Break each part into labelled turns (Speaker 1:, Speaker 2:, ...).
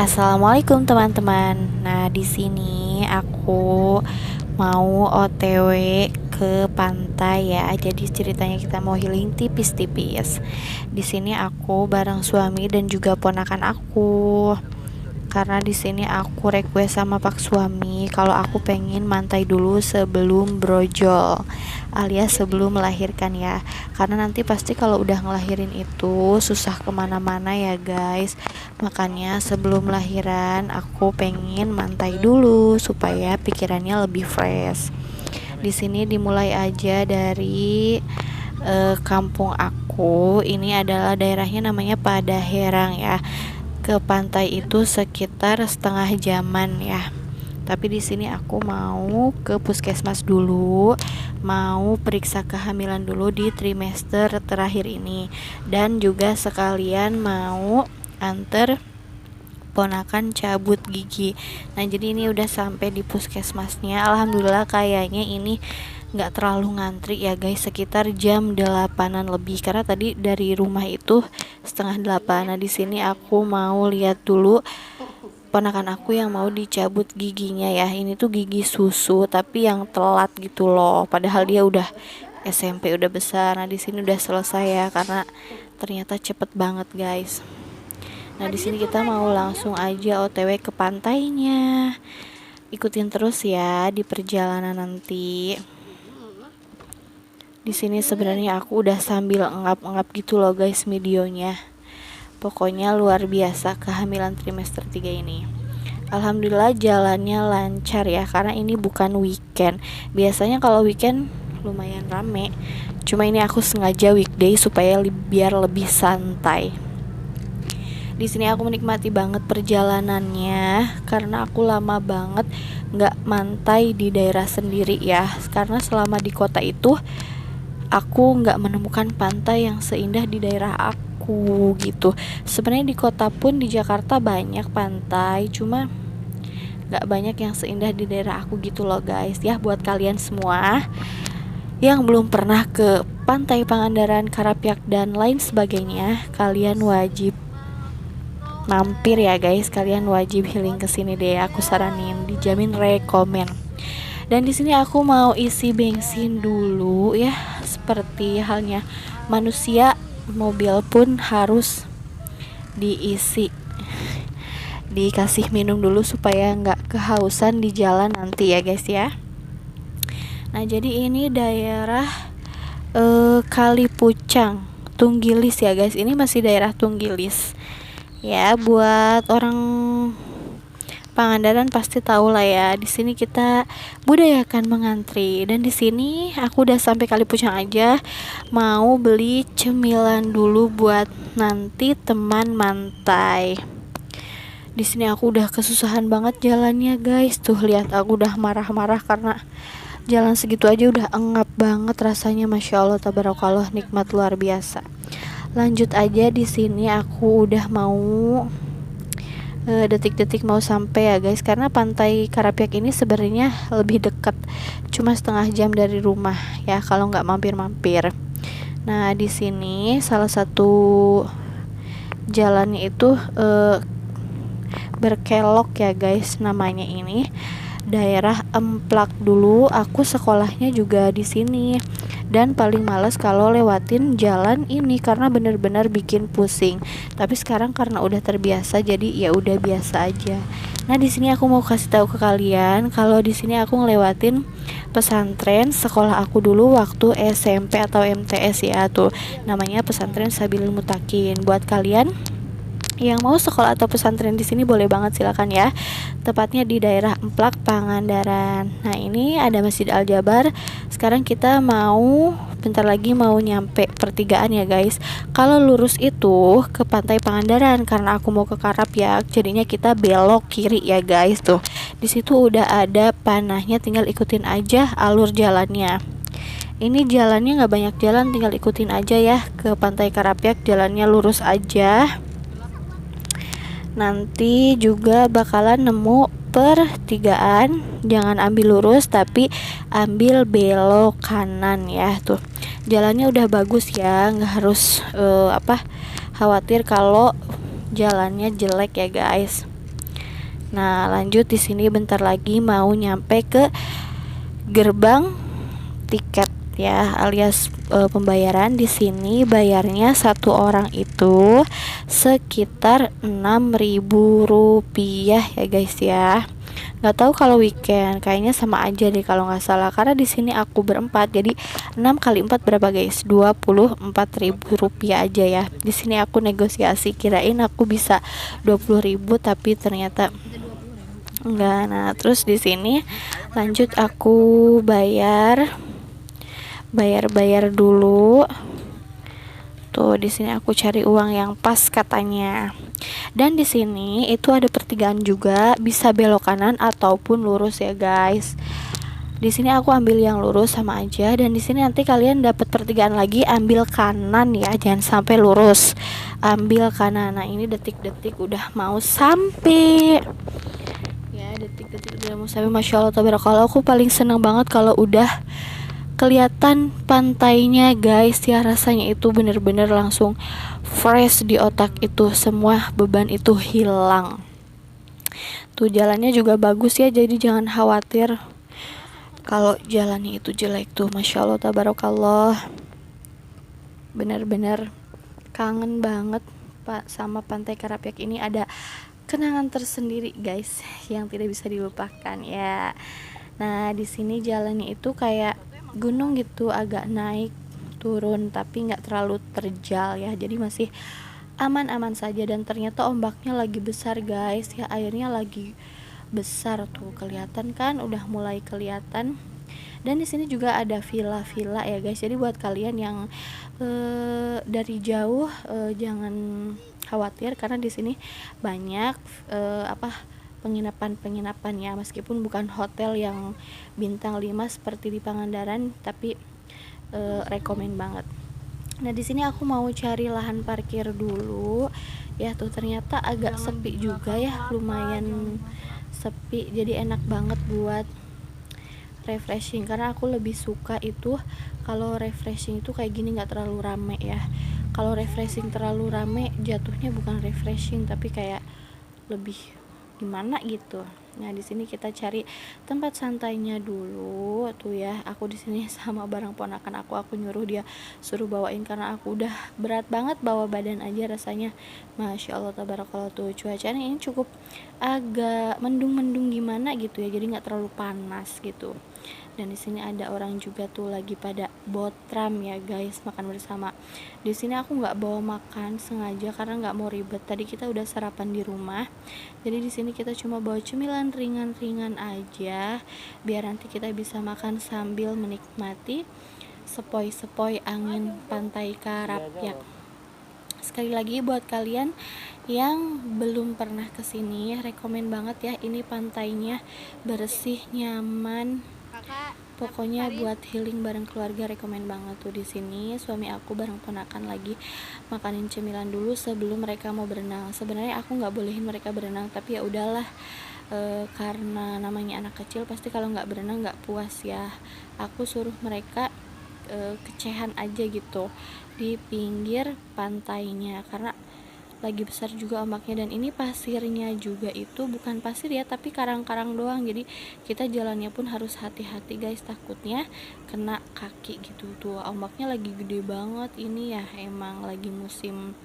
Speaker 1: Assalamualaikum teman-teman. Nah, di sini aku mau OTW ke pantai ya. Jadi ceritanya kita mau healing tipis-tipis. Di sini aku bareng suami dan juga ponakan aku. Karena di sini aku request sama pak suami kalau aku pengen mantai dulu sebelum brojol, alias sebelum melahirkan ya. Karena nanti pasti kalau udah ngelahirin itu susah kemana-mana ya guys. Makanya sebelum lahiran aku pengen mantai dulu supaya pikirannya lebih fresh. Di sini dimulai aja dari kampung aku. Ini adalah daerahnya namanya Padaherang ya. Ke pantai itu sekitar setengah jaman ya. Tapi di sini aku mau ke puskesmas dulu, mau periksa kehamilan dulu di trimester terakhir ini, dan juga sekalian mau anter ponakan cabut gigi. Nah, jadi ini udah sampai di puskesmasnya. Alhamdulillah kayaknya ini nggak terlalu ngantri ya guys, sekitar jam 8-an lebih, karena tadi dari rumah itu setengah 8. Nah, di sini aku mau lihat dulu ponakan aku yang mau dicabut giginya ya. Ini tuh gigi susu tapi yang telat gitu loh, padahal dia udah SMP, udah besar. Nah, di sini udah selesai ya, karena ternyata cepet banget guys. Nah, di sini kita mau langsung aja OTW ke pantainya. Ikutin terus ya di perjalanan nanti. Di sini sebenarnya aku udah sambil ngap-ngap gitu loh guys videonya. Pokoknya luar biasa kehamilan trimester 3 ini. Alhamdulillah jalannya lancar ya, karena ini bukan weekend. Biasanya kalau weekend lumayan rame. Cuma ini aku sengaja weekday supaya biar lebih santai. Di sini aku menikmati banget perjalanannya karena aku lama banget nggak mantai di daerah sendiri ya. Karena selama di kota itu aku nggak menemukan pantai yang seindah di daerah aku gitu. Sebenarnya di kota pun di Jakarta banyak pantai, cuma nggak banyak yang seindah di daerah aku gitu loh guys. Ya, buat kalian semua yang belum pernah ke pantai Pangandaran, Karapyak dan lain sebagainya, kalian wajib mampir ya guys. Kalian wajib healing kesini deh, aku saranin, dijamin rekomen. Dan di sini aku mau isi bensin dulu ya, seperti halnya manusia, mobil pun harus diisi, dikasih minum dulu supaya nggak kehausan di jalan nanti ya guys ya. Nah, jadi ini daerah Kali Pucang, Tunggilis ya guys. Ini masih daerah Tunggilis ya, buat orang Pangandaran pasti tahu lah ya. Di sini kita budayakan mengantri. Dan di sini aku udah sampai Kali Pucang aja, mau beli cemilan dulu buat nanti teman mantai. Di sini aku udah kesusahan banget jalannya guys. Tuh lihat, aku udah marah-marah karena jalan segitu aja udah engap banget rasanya. Masya Allah, tabarakallah, nikmat luar biasa. Lanjut aja, di sini aku udah mau detik-detik mau sampai ya guys, karena pantai Karapyak ini sebenarnya lebih dekat, cuma setengah jam dari rumah ya kalau nggak mampir-mampir. Nah, di sini salah satu jalannya itu berkelok ya guys, namanya ini daerah Emplak. Dulu aku sekolahnya juga di sini, dan paling males kalau lewatin jalan ini karena bener-bener bikin pusing. Tapi sekarang karena udah terbiasa, jadi ya udah biasa aja. Nah, di sini aku mau kasih tahu ke kalian kalau di sini aku ngelewatin pesantren sekolah aku dulu waktu SMP atau MTS ya, tuh namanya Pesantren Sabilil Mutakin. Buat kalian yang mau sekolah atau pesantren di sini boleh banget, silakan ya. Tepatnya di daerah Emplak, Pangandaran. Nah, ini ada Masjid Al Jabar. Sekarang kita mau bentar lagi mau nyampe pertigaan ya guys. Kalau lurus itu ke pantai Pangandaran, karena aku mau ke Karapyak, jadinya kita belok kiri ya guys. Tuh di situ udah ada panahnya, tinggal ikutin aja alur jalannya. Ini jalannya nggak banyak jalan, tinggal ikutin aja ya ke pantai Karapyak, jalannya lurus aja. Nanti juga bakalan nemu pertigaan, jangan ambil lurus tapi ambil belok kanan ya. Tuh jalannya udah bagus ya, nggak harus khawatir kalau jalannya jelek ya guys. Nah, lanjut di sini bentar lagi mau nyampe ke gerbang tiket ya, alias pembayaran. Di sini bayarnya satu orang itu sekitar 6.000 rupiah ya guys ya. Nggak tahu kalau weekend, kayaknya sama aja deh kalau nggak salah, karena di sini aku berempat, jadi 6 kali 4 berapa guys, 24.000 rupiah aja ya. Di sini aku negosiasi, kirain aku bisa 20.000 tapi ternyata enggak. Nah terus di sini lanjut aku bayar dulu. Tuh di sini aku cari uang yang pas katanya. Dan di sini itu ada pertigaan juga, bisa belok kanan ataupun lurus ya guys. Di sini aku ambil yang lurus sama aja, dan di sini nanti kalian dapat pertigaan lagi, ambil kanan ya, jangan sampai lurus. Ambil kanan. Nah, ini detik-detik udah mau sampai. Ya, detik-detik udah mau sampai. Masya Allah tabarakallah, aku paling seneng banget kalau udah kelihatan pantainya guys ya. Rasanya itu bener-bener langsung fresh di otak, itu semua beban itu hilang. Tuh jalannya juga bagus ya, jadi jangan khawatir kalau jalannya itu jelek. Tuh Masya Allah tabarakallah, bener-bener kangen banget Pak sama Pantai Karapyak ini. Ada kenangan tersendiri guys yang tidak bisa dilupakan ya. Nah di sini jalannya itu kayak gunung gitu, agak naik turun tapi nggak terlalu terjal ya, jadi masih aman-aman saja. Dan ternyata ombaknya lagi besar guys ya, airnya lagi besar tuh, kelihatan kan, udah mulai kelihatan. Dan di sini juga ada villa-villa ya guys, jadi buat kalian yang dari jauh jangan khawatir, karena di sini banyak penginapan ya, meskipun bukan hotel yang bintang 5 seperti di Pangandaran, tapi rekomen banget. Nah di sini aku mau cari lahan parkir dulu ya. Tuh ternyata agak sepi juga ya, lumayan sepi, jadi enak banget buat refreshing, karena aku lebih suka itu kalau refreshing itu kayak gini, nggak terlalu rame ya. Kalau refreshing terlalu rame jatuhnya bukan refreshing tapi kayak lebih gimana gitu. Nah di sini kita cari tempat santainya dulu tuh ya. Aku di sini sama bareng ponakan aku nyuruh dia suruh bawain, karena aku udah berat banget bawa badan aja rasanya. Masya Allah tabarakallah. Tuh cuacanya ini cukup agak mendung-mendung gimana gitu ya, jadi nggak terlalu panas gitu. Dan di sini ada orang juga tuh lagi pada botram ya guys, makan bersama. Di sini aku nggak bawa makan sengaja karena nggak mau ribet. Tadi kita udah sarapan di rumah, jadi di sini kita cuma bawa cemilan ringan-ringan aja, biar nanti kita bisa makan sambil menikmati sepoi-sepoi angin Pantai Karapyak. Sekali lagi buat kalian yang belum pernah kesini, rekomen banget ya, ini pantainya bersih, nyaman. Pokoknya buat healing bareng keluarga rekomen banget tuh. Di sini suami aku bareng ponakan lagi makanin cemilan dulu sebelum mereka mau berenang. Sebenarnya aku nggak bolehin mereka berenang, tapi ya udahlah, karena namanya anak kecil pasti kalau nggak berenang nggak puas ya. Aku suruh mereka kecehan aja gitu di pinggir pantainya, karena lagi besar juga ombaknya. Dan ini pasirnya juga itu bukan pasir ya, tapi karang-karang doang, jadi kita jalannya pun harus hati-hati guys, takutnya kena kaki gitu. Tuh ombaknya lagi gede banget ini ya, emang lagi musim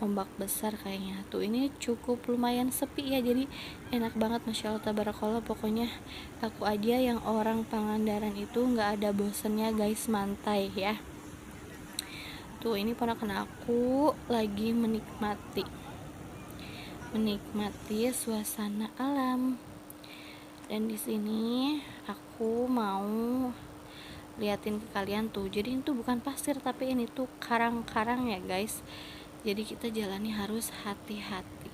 Speaker 1: ombak besar kayaknya. Tuh ini cukup lumayan sepi ya, jadi enak banget. Masya Allah tabarakallah, pokoknya aku aja yang orang Pangandaran itu nggak ada bosennya guys mantai ya. Tuh ini ponakan aku lagi menikmati suasana alam. Dan di sini aku mau liatin ke kalian tuh, jadi itu bukan pasir tapi ini tuh karang-karang ya guys, jadi kita jalannya harus hati-hati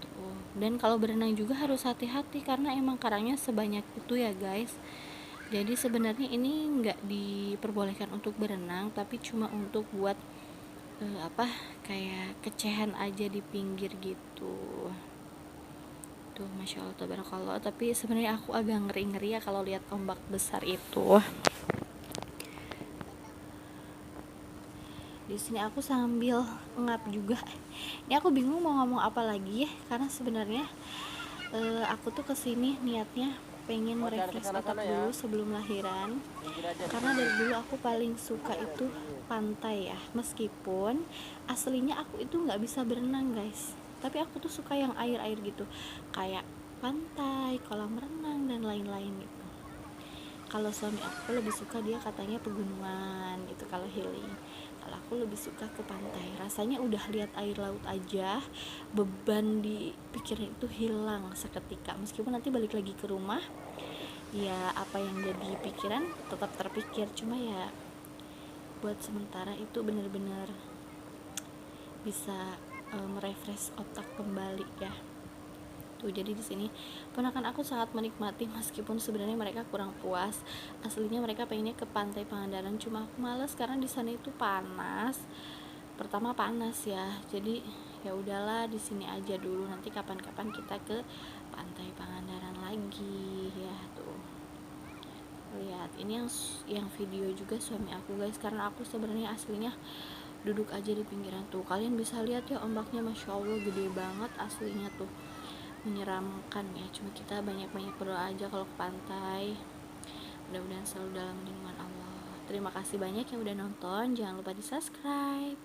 Speaker 1: tuh. Dan kalau berenang juga harus hati-hati karena emang karangnya sebanyak itu ya guys. Jadi sebenarnya ini nggak diperbolehkan untuk berenang, tapi cuma untuk buat kayak kecehan aja di pinggir gitu. Tuh Masya Allah tabarakallah. Tapi sebenarnya aku agak ngeri-ngeri ya kalau lihat ombak besar itu. Di di sini aku sambil ngap juga. Ini aku bingung mau ngomong apa lagi ya, karena sebenarnya aku tuh kesini niatnya pengen merefresh otak dulu sebelum lahiran, karena dari dulu aku paling suka itu pantai ya, meskipun aslinya aku itu nggak bisa berenang guys, tapi aku tuh suka yang air-air gitu, kayak pantai, kolam renang dan lain-lain gitu. Kalau suami aku lebih suka, dia katanya pegunungan gitu kalau healing. Kalau aku lebih suka ke pantai, rasanya udah lihat air laut aja beban di pikiran itu hilang seketika, meskipun nanti balik lagi ke rumah ya apa yang jadi pikiran tetap terpikir, cuma ya buat sementara itu bener-bener bisa merefresh otak kembali ya tuh. Jadi di sini ponakan aku sangat menikmati, meskipun sebenarnya mereka kurang puas. Aslinya mereka pengennya ke pantai Pangandaran, cuma aku males karena di sana itu panas. Pertama panas ya, jadi ya udahlah di sini aja dulu, nanti kapan-kapan kita ke pantai Pangandaran lagi ya tuh. Lihat ini yang video juga suami aku guys, karena aku sebenarnya aslinya duduk aja di pinggiran tuh. Kalian bisa lihat ya ombaknya, masya Allah gede banget aslinya tuh, menyeramkan ya. Cuma kita banyak-banyak berdoa aja kalau ke pantai, mudah-mudahan selalu dalam lindungan Allah. Terima kasih banyak yang udah nonton, jangan lupa di subscribe.